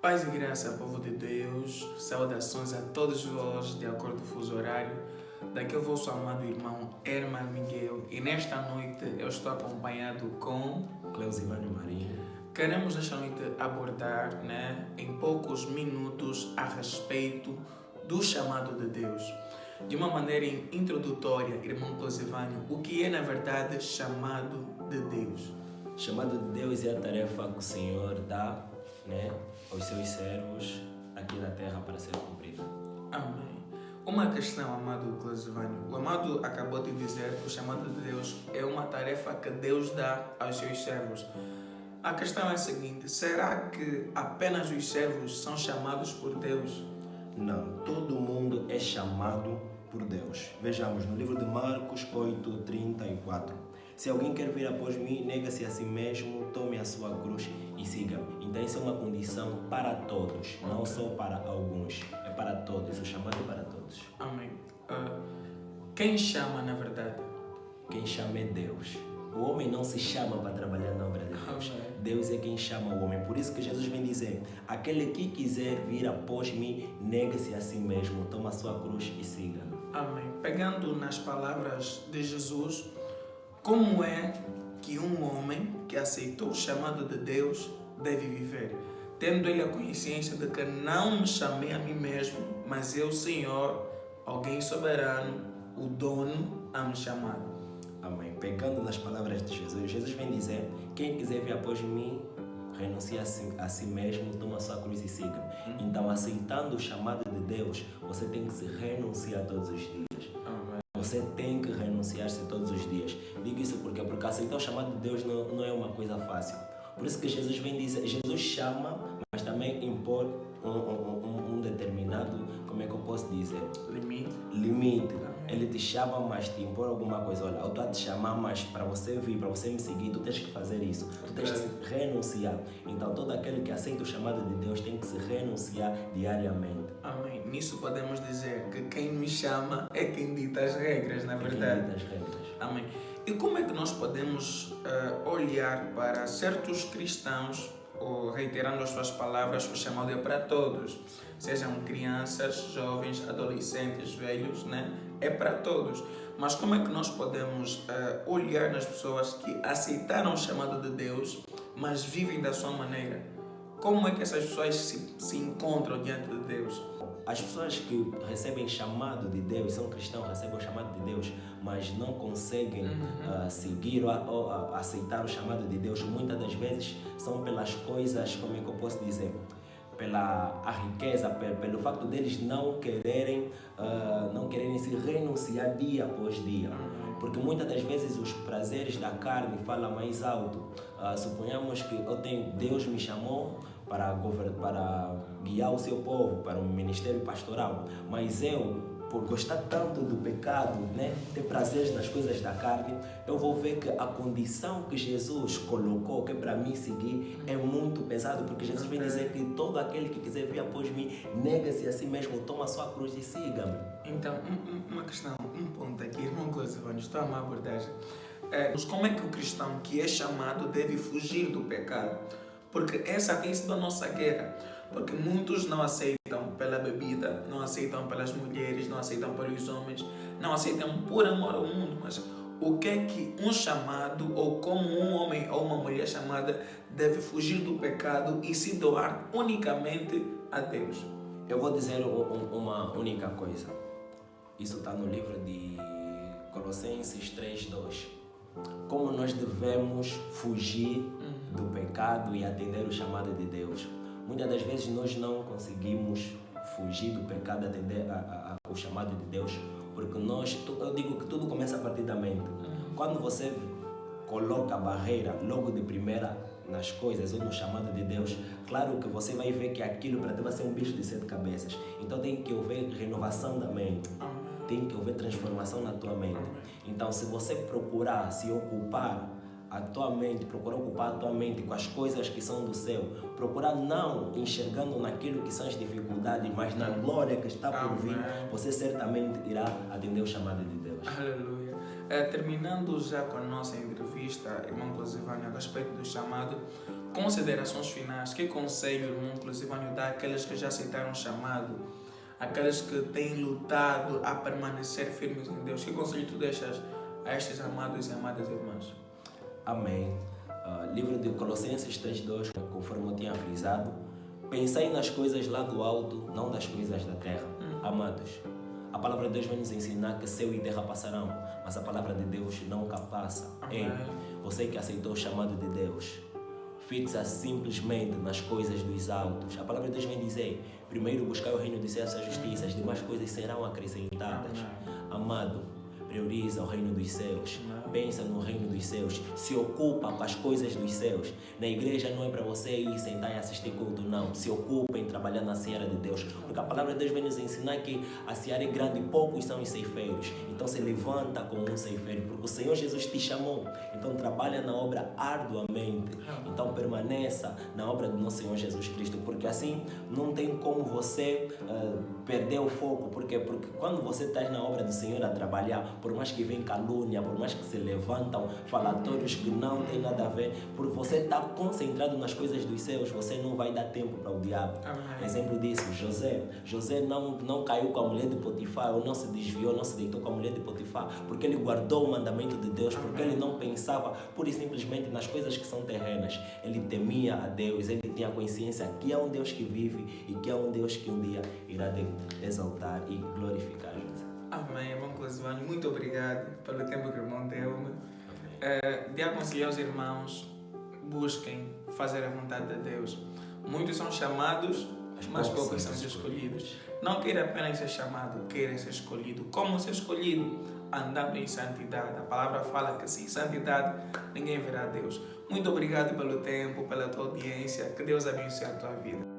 Paz e graça, povo de Deus, saudações a todos vós de acordo com o fuso horário. Daqui eu vosso amado irmão Herman Miguel e nesta noite eu estou acompanhado com Cleusivânio Marinho. Queremos nesta noite abordar, em poucos minutos a respeito do chamado de Deus. De uma maneira introdutória, irmão Cleusivânio, o que é na verdade chamado de Deus? Chamado de Deus é a tarefa que o Senhor dá, aos seus servos aqui na terra para ser cumprida. Amém. Uma questão, amado Cleusivânio. O amado acabou de dizer que o chamado de Deus é uma tarefa que Deus dá aos seus servos. A questão é a seguinte: será que apenas os servos são chamados por Deus? Não, todo mundo é chamado por Deus. Vejamos no livro de Marcos 8:34. Se alguém quer vir após mim, nega-se a si mesmo, tome a sua cruz e siga-me. Então isso é uma condição para todos, não só para alguns. É para todos, o chamado é para todos. Amém. Quem chama na verdade? Quem chama é Deus. O homem não se chama para trabalhar na obra de Deus. Amém. Deus é quem chama o homem. Por isso que Jesus vem dizer: aquele que quiser vir após mim, negue-se a si mesmo, toma a sua cruz e siga-me. Amém. Pegando nas palavras de Jesus, como é que um homem que aceitou o chamado de Deus deve viver? Tendo ele a consciência de que não me chamei a mim mesmo, mas eu, Senhor, alguém soberano, o dono, a me chamar. Amém. Pegando nas palavras de Jesus, Jesus vem dizer: quem quiser vir após mim, renuncia a si mesmo, toma a sua cruz e siga-me. Então, aceitando o chamado de Deus, você tem que se renunciar todos os dias. Amém. Você tem que renunciar-se todos os dias. Digo isso porque aceitar o chamado de Deus não é uma coisa fácil. Por isso que Jesus vem dizer, Jesus chama, mas também impor um determinado, como é que eu posso dizer? Limite. Ele te chama, mas te impõe alguma coisa. Olha, eu estou a te chamar, mas para você vir, para você me seguir, tu tens que fazer isso. Tu tens que renunciar. Então, todo aquele que aceita o chamado de Deus tem que se renunciar diariamente. Amém. Nisso podemos dizer que quem me chama é quem dita as regras, na verdade. Quem dita as regras. Amém. E como é que nós podemos olhar para certos cristãos, ou reiterando as suas palavras, o chamado é para todos, sejam crianças, jovens, adolescentes, velhos, É para todos. Mas como é que nós podemos olhar nas pessoas que aceitaram o chamado de Deus, mas vivem da sua maneira? Como é que essas pessoas se encontram diante de Deus? As pessoas que recebem chamado de Deus, são cristãos, recebem o chamado de Deus, mas não conseguem seguir ou aceitar o chamado de Deus, muitas das vezes são pelas coisas, como é que eu posso dizer? Pela riqueza, pelo facto deles não quererem se renunciar dia após dia. Porque muitas das vezes os prazeres da carne falam mais alto. Suponhamos que Deus me chamou para guiar o seu povo, para o ministério pastoral, mas eu, por gostar tanto do pecado, ter prazeres nas coisas da carne, eu vou ver que a condição que Jesus colocou, que é para mim seguir, é muito pesado, porque Jesus vem dizer que todo aquele que quiser vir após mim, nega-se a si mesmo, toma a sua cruz e siga-me. Então, uma questão, um ponto aqui, irmão Cleusivânio, estou a uma abordagem. Como é que o cristão que é chamado deve fugir do pecado? Porque essa tem sido a nossa guerra. Porque muitos não aceitam pela bebida, não aceitam pelas mulheres, não aceitam pelos homens, não aceitam por amor ao mundo. Mas o que é que um chamado, ou como um homem ou uma mulher chamada, deve fugir do pecado e se doar unicamente a Deus? Eu vou dizer uma única coisa. Isso está no livro de Colossenses 3:2. Como nós devemos fugir do pecado e atender o chamado de Deus. Muitas das vezes nós não conseguimos fugir do pecado e atender ao chamado de Deus, porque eu digo que tudo começa a partir da mente. Quando você coloca a barreira logo de primeira nas coisas ou no chamado de Deus, claro que você vai ver que aquilo para ti vai ser um bicho de 7 cabeças. Então tem que haver renovação da mente. Tem que haver transformação na tua mente. Então, se você procurar se ocupar procurar ocupar a tua mente com as coisas que são do céu, procurar não enxergando naquilo que são as dificuldades, mas na glória que está por vir, você certamente irá atender o chamado de Deus. Aleluia. Terminando já com a nossa entrevista, irmão Cleusivânio, a respeito do chamado, considerações finais, que conselho, irmão Clusivânio, dá àqueles que já aceitaram o chamado, aqueles que têm lutado a permanecer firmes em Deus? Que conselho tu deixas a estes amados e amadas irmãs? Amém. Livro de Colossenses 3:2, conforme eu tinha frisado, pensei nas coisas lá do alto, não das coisas da terra. Amados, a palavra de Deus vai nos ensinar que céu e terra passarão, mas a palavra de Deus nunca passa. Amém. Ei, você que aceitou o chamado de Deus, fixa simplesmente nas coisas dos altos. A palavra de Deus vem dizer: primeiro buscar o reino dos céus e a justiça, as demais coisas serão acrescentadas. Amado, prioriza o reino dos céus, pensa no reino dos céus, se ocupa com as coisas dos céus. Na igreja não é para você ir sentar e assistir culto, não. Se ocupa em trabalhar na seara de Deus, porque a palavra de Deus vem nos ensinar que a seara é grande e poucos são os ceifeiros. Então se levanta como um ceifeiro, porque o Senhor Jesus te chamou. Então trabalha na obra arduamente. Então permaneça na obra do nosso Senhor Jesus Cristo, porque assim não tem como você perder o foco. Porque quando você está na obra do Senhor a trabalhar, por mais que vem calúnia, por mais que se levantam falatórios que não tem nada a ver, por você estar concentrado nas coisas dos céus, você não vai dar tempo para o diabo. Amém. Exemplo disso, José não caiu com a mulher de Potifar, ou não se desviou, não se deitou com a mulher de Potifar, porque ele guardou o mandamento de Deus, porque ele não pensava pura e simplesmente nas coisas que são terrenas. Ele temia a Deus, ele tinha consciência que é um Deus que vive e que é um Deus que um dia irá exaltar e glorificar. Amém, irmão Clusivânio, muito obrigado pelo tempo que o irmão deu-me. De aconselhar os irmãos, busquem fazer a vontade de Deus. Muitos são chamados, mas poucos são escolhidos. Não queira apenas ser chamado, queira ser escolhido. Como ser escolhido? Andando em santidade. A palavra fala que sem santidade ninguém verá Deus. Muito obrigado pelo tempo, pela tua audiência. Que Deus abençoe a tua vida.